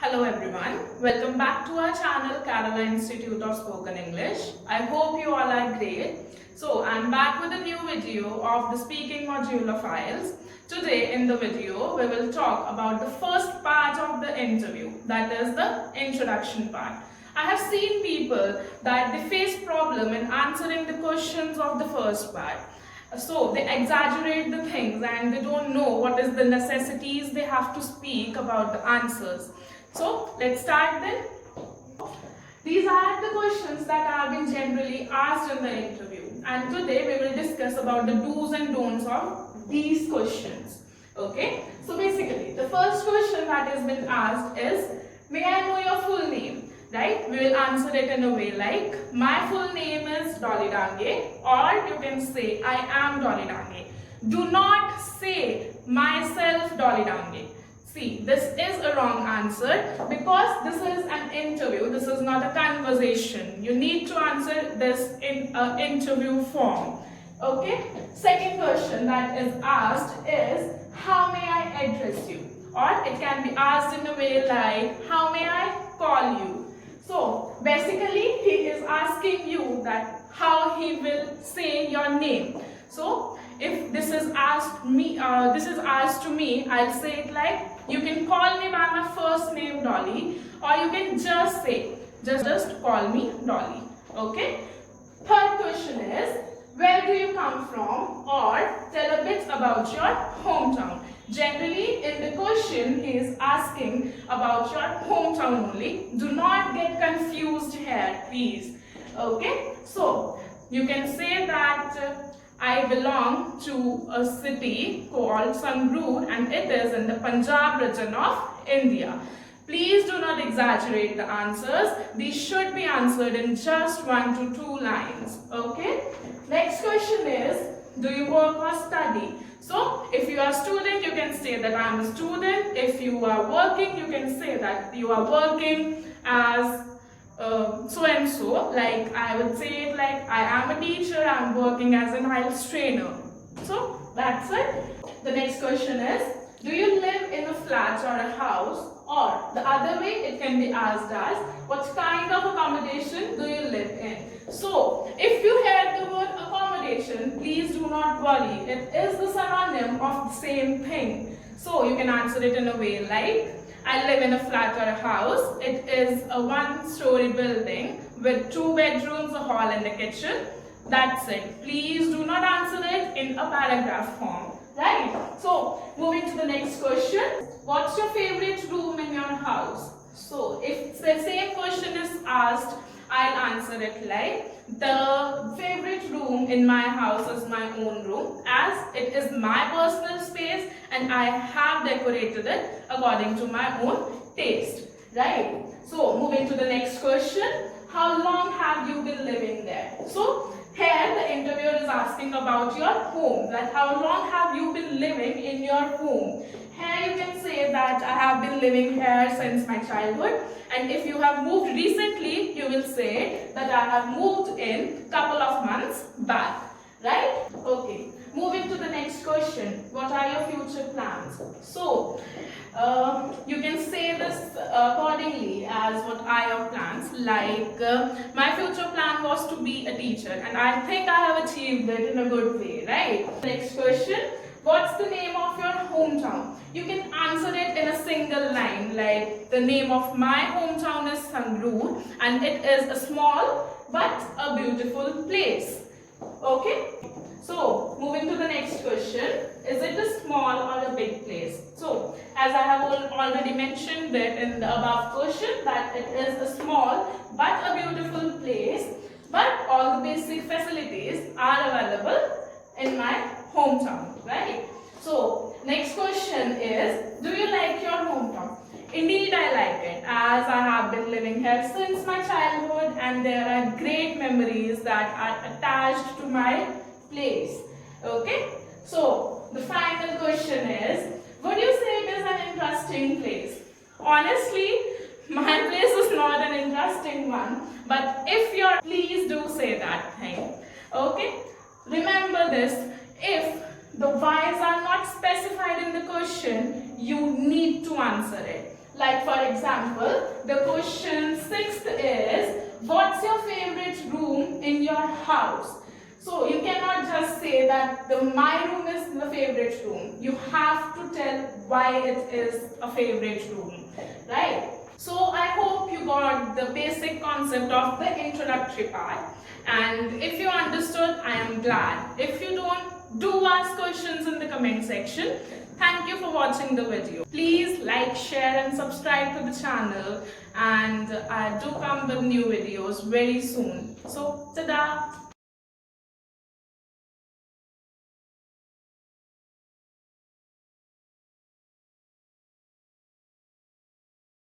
Hello everyone, welcome back to our channel Kerala Institute of Spoken English. I hope you all are great. So I'm back with a new video of the speaking module of IELTS. Today in the video we will talk about the first part of the interview, that is the introduction part. I have seen people that they face problem in answering the questions of the first part. So they exaggerate the things and they don't know what is the necessities they have to speak about the answers. So let's start then. These are the questions that have been generally asked in the interview, and today we will discuss about the do's and don'ts of these questions. Okay, so basically the first question that has been asked is, may I know your full name? Right, we will answer it in a way like, my full name is Dolly Dange, or you can say I am Dolly Dange. Do not say myself Dolly Dange. See, this is a wrong answer because this is an interview, this is not a conversation. You need to answer this in an interview form. Okay, second question that is asked is, how may I address you? Or it can be asked in a way like, how may I call you? So basically he is asking you that how he will say your name. So if this is asked to me, I'll say it like, you can call me by my first name Dolly, or you can just say, just call me Dolly. Okay. Third question is, where do you come from? Or tell a bit about your hometown. Generally, in the question, he is asking about your hometown only. Do not get confused here, please. Okay, so you can say that I belong to a city called SANGRUR and it is in the Punjab region of India. Please do not exaggerate the answers. These should be answered in just 1 to 2 lines. Okay. Next question is, do you work or study? So, if you are a student, you can say that I am a student. If you are working, you can say that you are working as so and so. Like I would say it like, I am a teacher, I am working as an IELTS trainer. So, that's it. The next question is, do you live in a flat or a house? Or the other way it can be asked as, what kind of accommodation do you live in? So, if you hear the word accommodation, please do not worry. It is the synonym of the same thing. So, you can answer it in a way like, I live in a flat or a house. It is a 1-story building with 2 bedrooms, a hall and a kitchen. That's it. Please do not answer it in a paragraph form. Right? So, moving to the next question. What's your favorite room in your house? So, if the same question is asked, I'll answer it like, the favorite room in my house is my own room, as it is my personal space and I have decorated it according to my own taste. Right? So, moving to the next question. How long have you been living there? So, here the interviewer is asking about your home, that how long have you been living in your home. Here you can say that I have been living here since my childhood, and if you have moved recently, you will say that I have moved in couple of months back. Right? Okay. Moving to the next question. What are your future plans? So, you can say this accordingly as what are your plans. Like, my future plan was to be a teacher and I think I have achieved it in a good way. Right? Next question. What's the name of your hometown? You can answer it in a single line, like the name of my hometown is SANGRUR and it is a small but a beautiful place. Okay? So, moving to the next question, is it a small or a big place? So, as I have already mentioned it in the above question, that it is a small but a beautiful place, but all the basic facilities are available in my hometown, right? So, next question is, do you like your hometown? Indeed, I like it, as I have been living here since my childhood and there are great memories that are attached to my place. Okay? So, the final question is, would you say it is an interesting place? Honestly, my place is not an interesting one, but if you're, please do say that thing. Okay? Remember this, if the whys are not specified in the question, you need to answer it. Like for example, the question 6th is, what's your favorite room in your house? So you cannot just say that my room is the favorite room. You have to tell why it is a favorite room, right? So I hope you got the basic concept of the introductory part, and if you understood, I am glad. If you don't, do ask questions in the comment section. Thank you for watching the video. Please like, share and subscribe to the channel, and I do come with new videos very soon. So, ta-da!